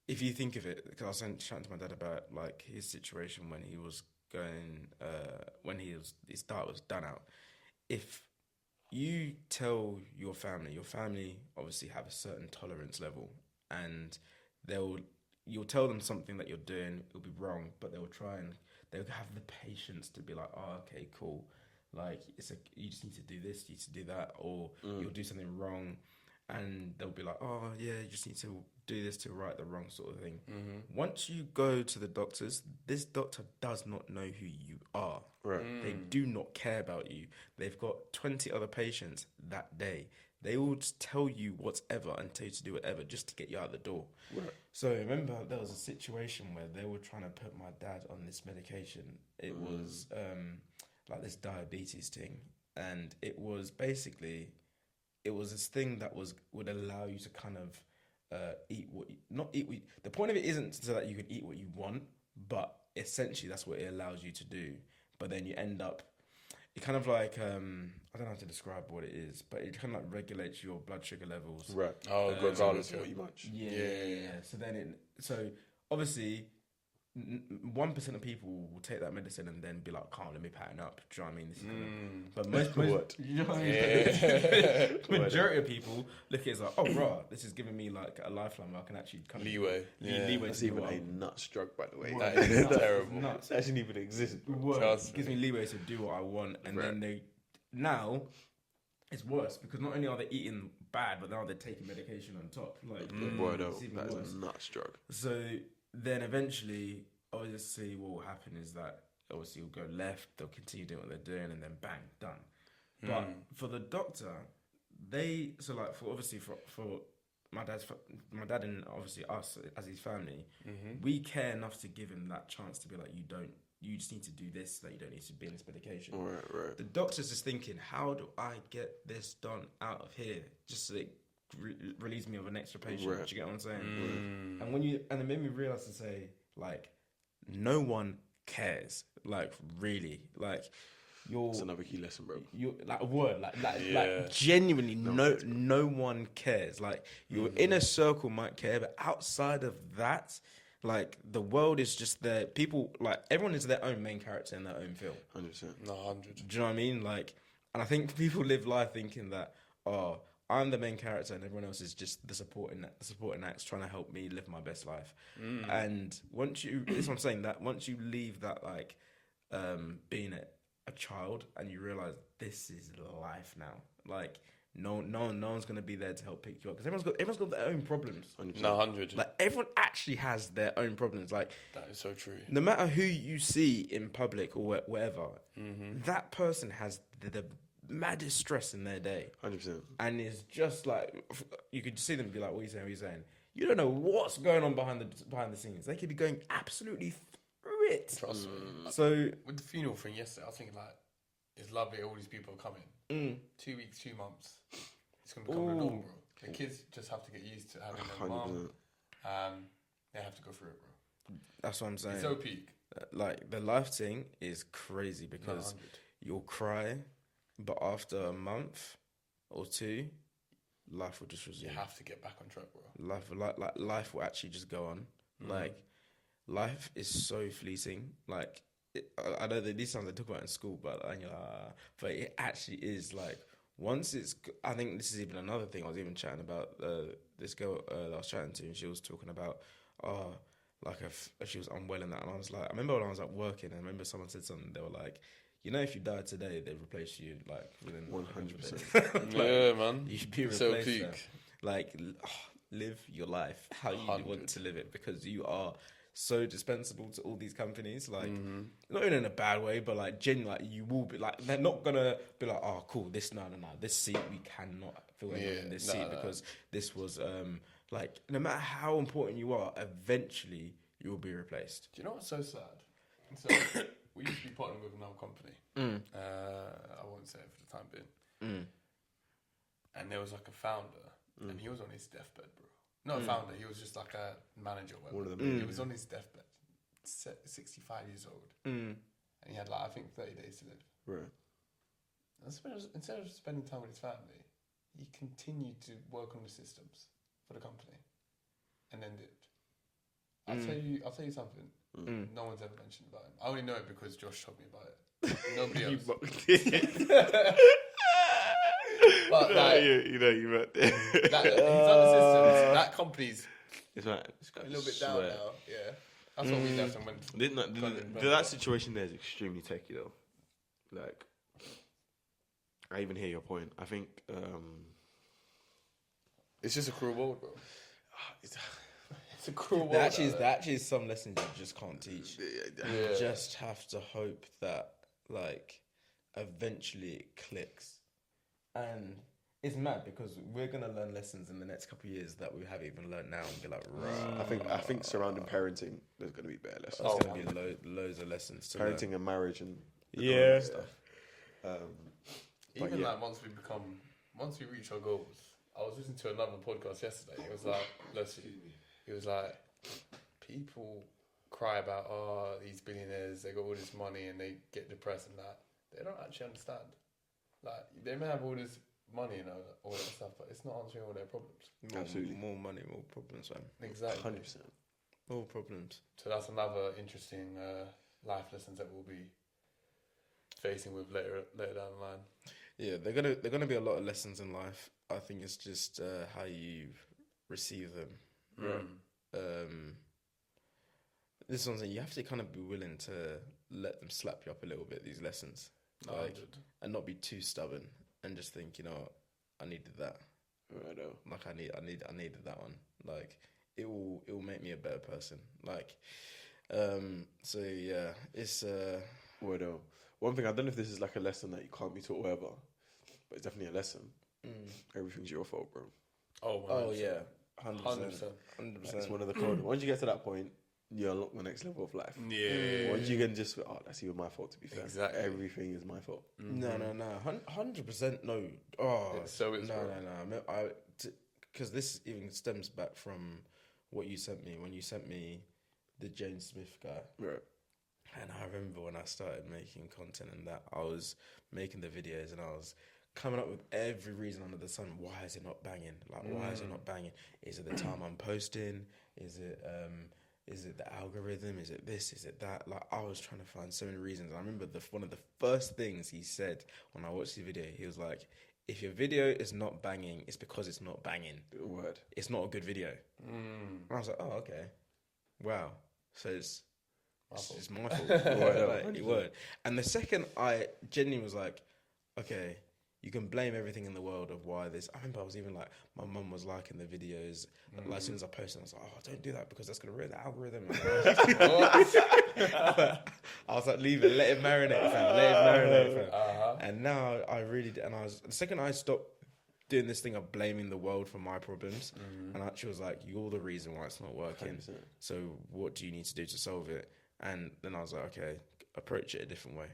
if you think of it, because I was chatting to my dad about, like, his situation when he was going, when his diet was done out. If you tell your family obviously have a certain tolerance level, and you'll tell them something that you're doing, it'll be wrong, but they'll have the patience to be like, oh, okay, cool. Like, you just need to do this, you need to do that, or you'll do something wrong, and they'll be like, oh yeah, you just need to do this to right the wrong, sort of thing. Once you go to the doctors, this doctor does not know who you are. They do not care about you. They've got 20 other patients that day. They will just tell you whatever and tell you to do whatever just to get you out the door. So I remember there was a situation where they were trying to put my dad on this medication. It was like this diabetes thing, and it was basically, it was this thing that would allow you to kind of the point of it isn't so that you can eat what you want, but essentially that's what it allows you to do. But then you end up, it kind of like, I don't know how to describe what it is, but it kind of like regulates your blood sugar levels. Right. Regardless of what you munch. Yeah. So obviously, 1% of people will take that medicine and then be like, "Can't let me pattern up." Do you know what I mean? This is but most you know what I mean? Majority of people look at it as like, "Oh, bro, this is giving me like a lifeline where I can actually come leeway. Leeway. That's even a nuts drug, by the way. That is terrible. Nuts. That doesn't even exist. It gives me leeway to do what I want, and then now it's worse because not only are they eating bad, but now they're taking medication on top. Like, that is a nuts drug. So then eventually, obviously, what will happen is that obviously you'll go left, they'll continue doing what they're doing, and then bang, done. But for the doctor, for my dad and obviously us as his family, we care enough to give him that chance to be like, you just need to do this, that you don't need to be on this medication. Right. The doctor's just thinking, how do I get this done out of here, just so it relieves me of an extra patient? Do you get what I'm saying? And it made me realize to say, like, no one cares, like, really, like, you're. That's another key lesson, bro. You like a word, Yeah. like genuinely, no one cares. Like your inner circle might care, but outside of that, like the world is just there. People like everyone is their own main character in their own film. 100%. No, 100. Do you know what I mean? Like, and I think people live life thinking that, oh, I'm the main character and everyone else is just the supporting acts trying to help me live my best life. And once you, that's what I'm saying, that once you leave that, like, being a child and you realize this is life now, like, no one's gonna be there to help pick you up because everyone's got their own problems. 100%. No, 100. Like everyone actually has their own problems. Like That is so true. no matter who you see in public or wherever, that person has the maddest stress in their day. 100%. And it's just like, you could see them be like, what are you saying? What are you saying? You don't know what's going on behind the scenes. They could be going absolutely through it. Trust me. So, With the funeral thing yesterday, I was thinking like, it's lovely all these people are coming. 2 weeks, 2 months. It's going to become the norm, bro. The kids just have to get used to having their mum. They have to go through it, bro. that's what I'm saying. It's so peak. Like, the life thing is crazy because 100. you'll cry, but after a month or two, life will just resume. You have to get back on track, bro. Life will actually just go on. Like, life is so fleeting. Like, I know that these times I talk about in school, but it actually is like once it's. I think this is even another thing. I was even chatting about this girl that I was chatting to, and she was talking about like if she was unwell and that, and I was like, I remember when I was like working, and I remember someone said something. They were like, you know, if you died today, they'd replace you like within 100%. Yeah, man. You should be replaced. So peak. Now. Like, live your life how you 100. want to live it because you are so dispensable to all these companies. Like, not even in a bad way, but like, genuinely, like, you will be like, they're not gonna be like, oh, cool, this this seat we cannot fill anyone in this seat because this was like, no matter how important you are, eventually you will be replaced. Do you know what's so sad? So we used to be partnering with another company. I won't say it for the time being. And there was like a founder, and he was on his deathbed, bro. Not a founder, he was just like a manager or whatever. One of them. He was on his deathbed, 65 years old. And he had like, I think 30 days to live. Right. And instead of spending time with his family, he continued to work on the systems for the company and then dipped. I'll tell you something. No one's ever mentioned about him. I only know it because Josh told me about it. Nobody else. But like, you know, you meant he's on the systems. That company's it's right. a little bit down now. Yeah, that's what we left and went. That situation there is extremely techy though. Like, I even hear your point. I think It's just a cruel world, bro. It's a cruel world. There actually is some lessons you just can't teach. You just have to hope that, like, eventually it clicks. And it's mad because we're gonna learn lessons in the next couple of years that we haven't even learned now and be like, I think surrounding parenting, there's gonna be better lessons. there's gonna be loads of lessons to Parenting learn. and marriage and stuff. Even like once we reach our goals. I was listening to another podcast yesterday. It was like, it was like, people cry about these billionaires, they got all this money and they get depressed and that. They don't actually understand. Like, they may have all this money and all that stuff, but it's not answering all their problems. Absolutely. More money, more problems, man. Exactly. 100%. More problems. So that's another interesting life lessons that we'll be facing with later down the line. Yeah, they're gonna be a lot of lessons in life. I think it's just how you receive them. Right. This is something you have to kind of be willing to let them slap you up a little bit. These lessons, like, and not be too stubborn and just think, you know, I needed that. Right. Like I needed that one. Like it will make me a better person. Like, so yeah, it's Well, one thing, I don't know if this is like a lesson that you can't be taught or whatever, but it's definitely a lesson. Everything's your fault, bro. Oh yeah, 100%. It's one of the codes. Once you get to that point, you unlock the next level of life. Yeah. Once you can just, that's even my fault, to be fair. Exactly. Everything is my fault. No, 100% no. Oh, So it's no. Because this even stems back from what you sent me when you sent me the James Smith guy. Right. And I remember when I started making content and that, I was making the videos and I was coming up with every reason under the sun. Why is it not banging? Like, why is it not banging? Is it the time I'm posting? Is it the algorithm? Is it this? Is it that? Like, I was trying to find so many reasons. And I remember one of the first things he said when I watched the video, he was like, if your video is not banging, it's because it's not banging. Word. It's not a good video. And I was like, oh, okay. Wow. So it's my fault. Word. And the second I genuinely was like, okay, you can blame everything in the world of why this. I remember I was even like, my mum was liking the videos. Like, as soon as I posted, I was like, oh, don't do that because that's going to ruin the algorithm. I was like, leave it, let it marinate, fam. And now I really, the second I stopped doing this thing of blaming the world for my problems, and she was like, you're the reason why it's not working. 100%. So what do you need to do to solve it? And then I was like, okay, approach it a different way.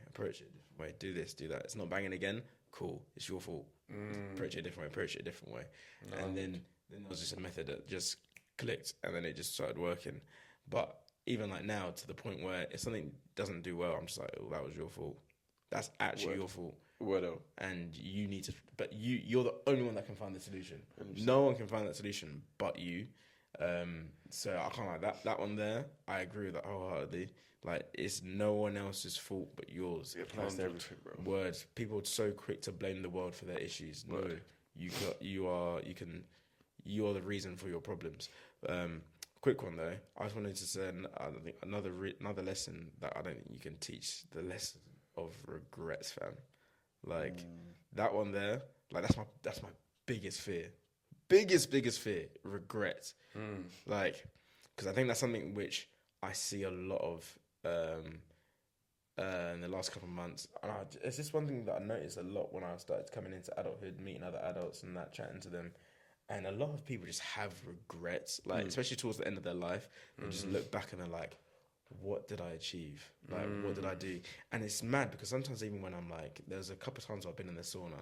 Do this, do that. It's not banging again. Cool. It's your fault. Approach it a different way. No. And then there was just a method that just clicked, and then it just started working. But even like now, to the point where if something doesn't do well, I'm just like, oh, that was your fault. That's actually your fault. And you need to, but you're the only one that can find the solution. 100%. No one can find that solution but you. So I can't like that one there. I agree with that wholeheartedly. Like, it's no one else's fault but yours. It applies to everything, bro. Words. People are so quick to blame the world for their issues. Word. No, you are the reason for your problems. Quick one though. I just wanted to say another lesson that I don't think you can teach. The lesson of regrets, fam. Like that one there. Like that's my biggest fear. Biggest fear. Regret. Like, because I think that's something which I see a lot of in the last couple of months. It's just one thing that I noticed a lot when I started coming into adulthood, meeting other adults and that, chatting to them. And a lot of people just have regrets, like especially towards the end of their life. They just look back and they're like, what did I achieve? Like, what did I do? And it's mad because sometimes even when I'm like, there's a couple of times I've been in the sauna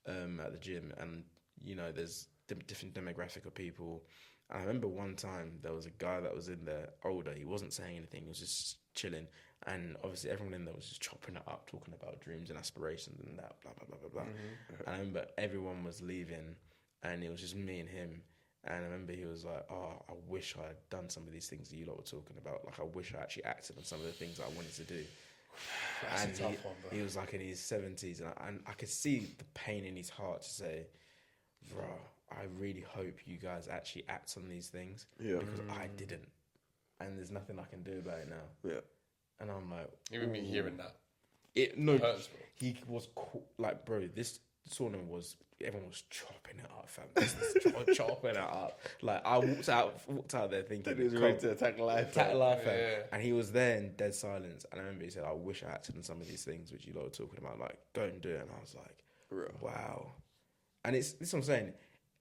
at the gym, and you know, there's different demographic of people. And I remember one time there was a guy that was in there, older. He wasn't saying anything. He was just chilling. And obviously everyone in there was just chopping it up, talking about dreams and aspirations and that, blah, blah, blah, blah, blah. And I remember everyone was leaving and it was just me and him. And I remember he was like, oh, I wish I had done some of these things that you lot were talking about. Like, I wish I actually acted on some of the things that I wanted to do. That's a tough one, bro. He was like in his 70s, and I could see the pain in his heart to say, bro, I really hope you guys actually act on these things, because I didn't, and there's nothing I can do about it now. Yeah, and I'm like, even me hearing that, it hurts, bro. He was like, bro, this sauna was, everyone was chopping it up, fam. Chopping it up. Like, I walked out there thinking, he was ready to attack life, fam. And he was there in dead silence. And I remember he said, I wish I acted on some of these things which you lot were talking about, like, go and do it. And I was like, wow. And this is what I'm saying.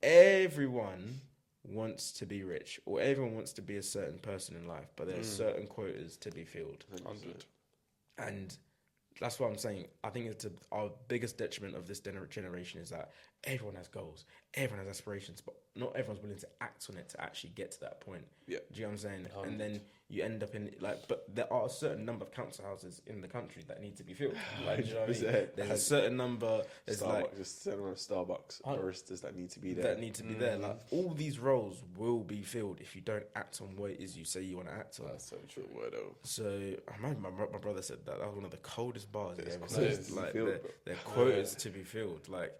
Everyone wants to be rich, or everyone wants to be a certain person in life, but there are certain quotas to be filled. 100. And that's what I'm saying. I think it's our biggest detriment of this generation is that everyone has goals, everyone has aspirations, but not everyone's willing to act on it to actually get to that point. Yeah. Do you know what I'm saying? And then you end up in, like, but there are a certain number of council houses in the country that need to be filled. Like, do you know what I mean? There's a certain number. There's Starbucks, just a certain amount of Starbucks baristas that need to be there. There. Like, all these roles will be filled if you don't act on what it is you say you want to act on. That's so true. Wordo. So I remember my brother said that was one of the coldest bars he ever said. Like, their quotas to be filled. Like,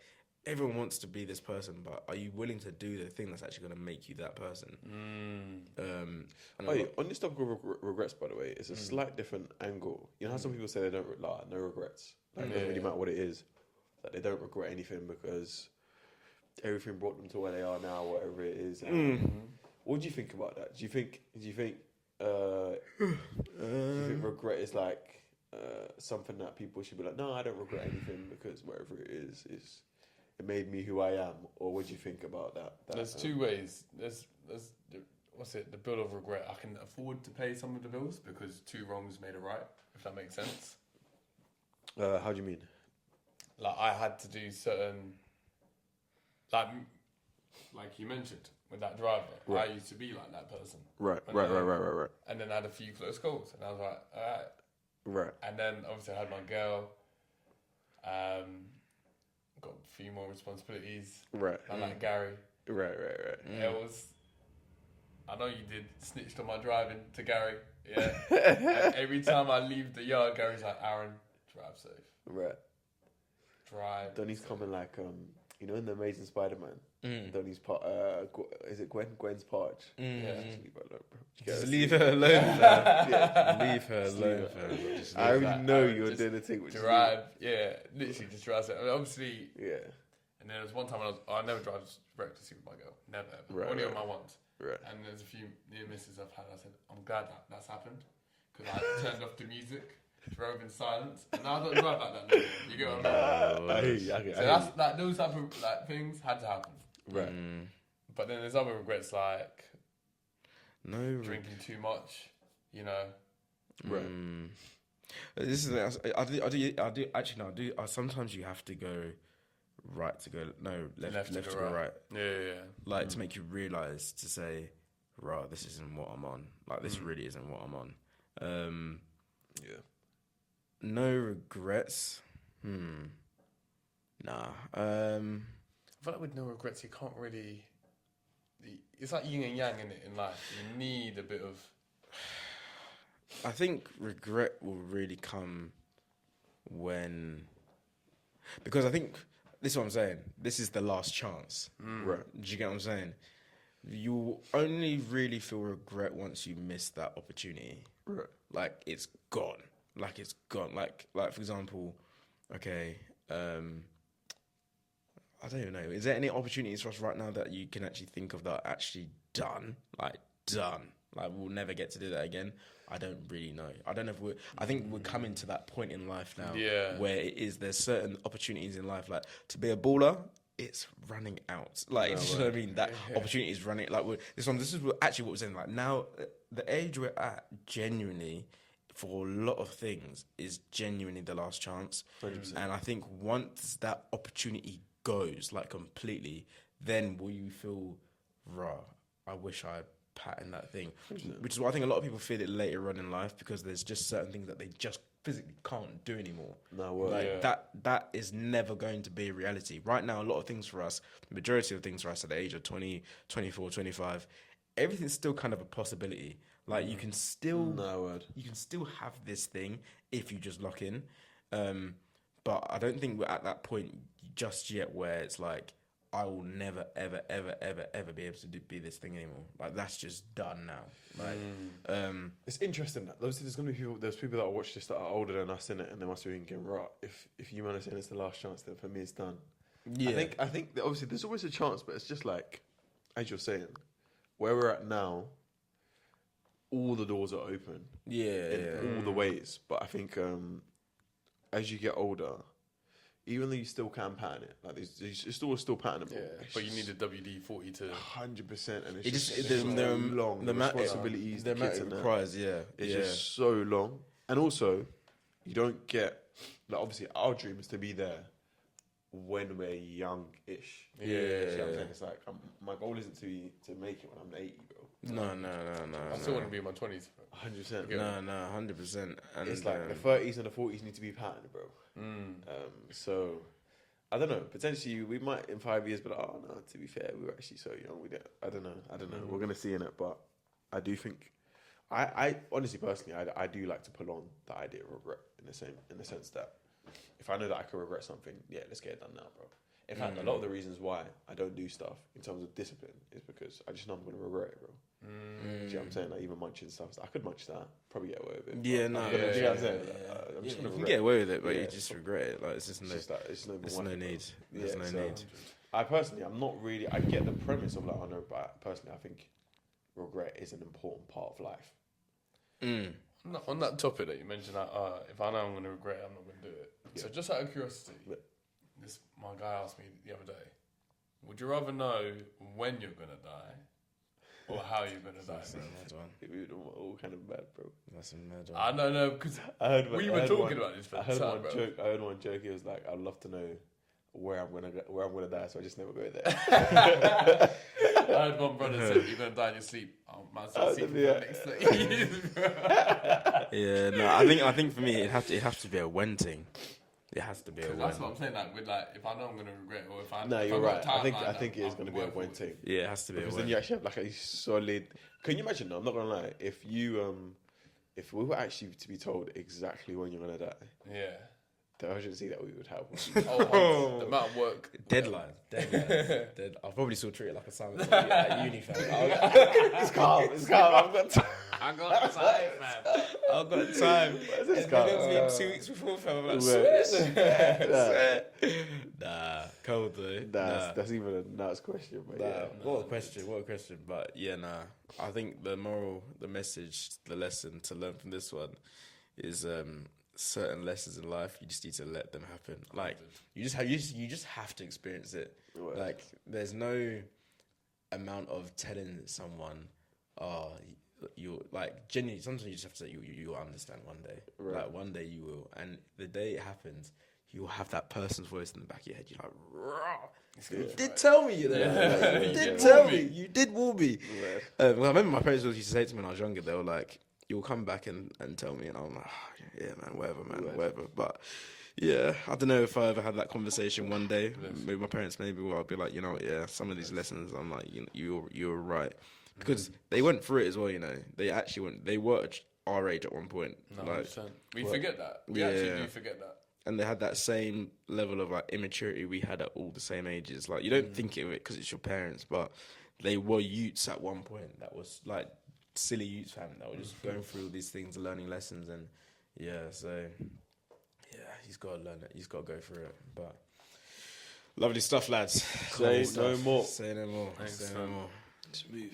everyone wants to be this person, but are you willing to do the thing that's actually going to make you that person? On this topic of regrets, by the way, it's a slight different angle. You know how some people say they don't no regrets, like, it doesn't really matter what it is, that they don't regret anything because everything brought them to where they are now, whatever it is. What do you think about that? Do you think regret is like something that people should be like, no, I don't regret anything because whatever it is it made me who I am? Or what do you think about that? There's two ways. There's the bill of regret. I can afford to pay some of the bills because two wrongs made a right, if that makes sense. How do you mean? Like, I had to do certain, like you mentioned with that driver. Right. I used to be like that person. Right. And then I had a few close calls, and I was like, all right, Right. And then obviously I had my girl. Got a few more responsibilities. Right. I like Gary. Right. It was. I know you did snitched on my driving to Gary. Yeah. And every time I leave the yard, Gary's like, Aaron, drive safe. Right. Drive. Donnie's coming like you know, in the Amazing Spider-Man. Donnie's part. Is it Gwen? Gwen's Parch. Yeah. Just leave her alone, fam. Yeah, leave her alone, fam. Just I leave already know Aaron, you're just doing the thing. Which drive. Yeah. Literally just drive safe. I mean, obviously. Yeah. And then there was one time when I never drive recklessly with my girl. Never ever. Right, Only right. on my once. Right. And there's a few near misses I've had. I said, I'm glad that's happened. Because I turned off the music, drove in silence, and now I don't drive like that no more. You get what I mean? I hear you. I hear So that's like those type of like things had to happen. right. But then there's other regrets like No. drinking too much, you know. Right. This is I do actually no I do sometimes you have to go right to go left to go right. Yeah. Like to make you realise to say, right, this isn't what I'm on. Like this really isn't what I'm on. Yeah. No regrets. Nah. I feel like with no regrets, you can't really. It's like yin and yang in life. You need a bit of. I think regret will really come when, because I think this is what I'm saying. This is the last chance. Right. Do you get what I'm saying? You only really feel regret once you miss that opportunity. Right. Like it's gone. Like it's gone. Like for example, okay. I don't even know. Is there any opportunities for us right now that you can actually think of that are actually done? Like done. Like we'll never get to do that again. I don't really know. I don't know if I think we're coming to that point in life now where there's certain opportunities in life. Like to be a baller, it's running out. Like, you know what I mean? That opportunity is running. Like this is actually what we're saying. Like now, the age we're at, genuinely, for a lot of things, is genuinely the last chance. 100%. And I think once that opportunity goes like completely, then will you feel, rah, I wish I patterned that thing. 100%. Which is why I think a lot of people feel it later on in life, because there's just certain things that they just physically can't do anymore. No, well, Like that is never going to be a reality. Right now, a lot of things for us, the majority of things for us at the age of 20, 24, 25, everything's still kind of a possibility. Like you can still have this thing if you just lock in. But I don't think we're at that point just yet where it's like, I will never, ever, ever, ever, ever be able to be this thing anymore. Like that's just done now. Like, it's interesting that obviously there's gonna be people. There's people that watch this that are older than us in it, and they must be thinking, right, if you man are saying it's the last chance, then for me it's done. yeah. I think that obviously there's always a chance, but it's just like, as you're saying, where we're at now, all the doors are open. In all the ways. But I think as you get older, even though you still can pattern it, like it's still patternable. Yeah, but you need a WD-40 to 100%, and It it's just just the so long. The responsibilities, the the kids, amount it and that. requires. It's just so long, and also you don't get like obviously our dream is to be there when we're young-ish. Yeah. See what I'm saying? It's like my goal isn't to make it when I'm 80, bro. No. I still want to be in my 20s. 100%. No, 100%. And It's like the 30s and the 40s need to be patterned, bro. So I don't know. Potentially, we might in 5 years, but oh no. To be fair, we were actually so young. I don't know. We're gonna see in it, but I do think, I honestly, personally, I do like to pull on the idea of regret in the sense that if I know that I can regret something, yeah, let's get it done now, bro. In fact, a lot of the reasons why I don't do stuff in terms of discipline is because I just know I'm gonna regret it, bro. Do you know what I'm saying? Like even munching stuff, I could munch that, probably get away with it. Yeah, but no. do you know what I'm saying? Yeah. I'm just You gonna can regret get it. away with it, but Yeah, you just regret it. Like it's just It's just that it's no there's worth no it, bro. need. There's no so need. I personally, I'm not really. I get the premise of like, I know, but personally, I think regret is an important part of life. On that topic that you mentioned, that if I know I'm going to regret it, I'm not going to do it. Yeah. So just out of curiosity, my guy asked me the other day, would you rather know when you're going to die or how you're going to die? That's a mad one. We were all kind of bad, bro. That's a mad one. I don't know, because we were talking about this for I the heard time, one bro. joke. I heard one joke. He was like, "I'd love to know where I'm gonna die, so I just never go there." I heard one brother said, you're going to die in your sleep. man said for the next 30 years. Yeah, no, I think for me it has to be a when thing. It has to be a when. That's what I'm saying. Like with if I know I'm gonna regret, or if I you're right. I think it is gonna be a when thing. Yeah, it has to be. Because then you actually have like a solid. Can you imagine? No, I'm not gonna lie. If if we were actually to be told exactly when you're gonna die, the urgency that we would have. The amount of work. Deadline. I'll probably still treat it like assignment at uni, fam. It's calm. I've got time. I got time, man. I've got time. It's calm. 2 weeks before, fam. I'm like, nah, cold though. That's even a nuts question. But what a question. But yeah, nah. I think the message, the lesson to learn from this one is certain lessons in life, you just need to let them happen. Like you just have to experience it. Right. Like there's no amount of telling someone, you like genuinely. Sometimes you just have to say you'll understand one day. Right. Like one day you will, and the day it happens, you'll have that person's voice in the back of your head. You're like, raw. You did tell me you there. You did tell me. You did warn me. Well, I remember my parents used to say to me when I was younger, they were like, you'll come back and tell me, and I'm like, yeah, man, whatever. But yeah, I don't know if I ever had that conversation one day with my parents. Maybe where I'll be like, some of these lessons, I'm like, you're right, because they went through it as well. They actually went. They were our age at one point. No, like, we forget that. We actually do forget that. And they had that same level of like immaturity we had at all the same ages. Like you don't think of it because it's your parents, but they were youths at one point. That was like silly youths, fam. That were just going through all these things, learning lessons, and he's got to learn it. He's got to go through it. But lovely stuff, lads. Say no more. Say no more. Thanks, Say no more. Smooth.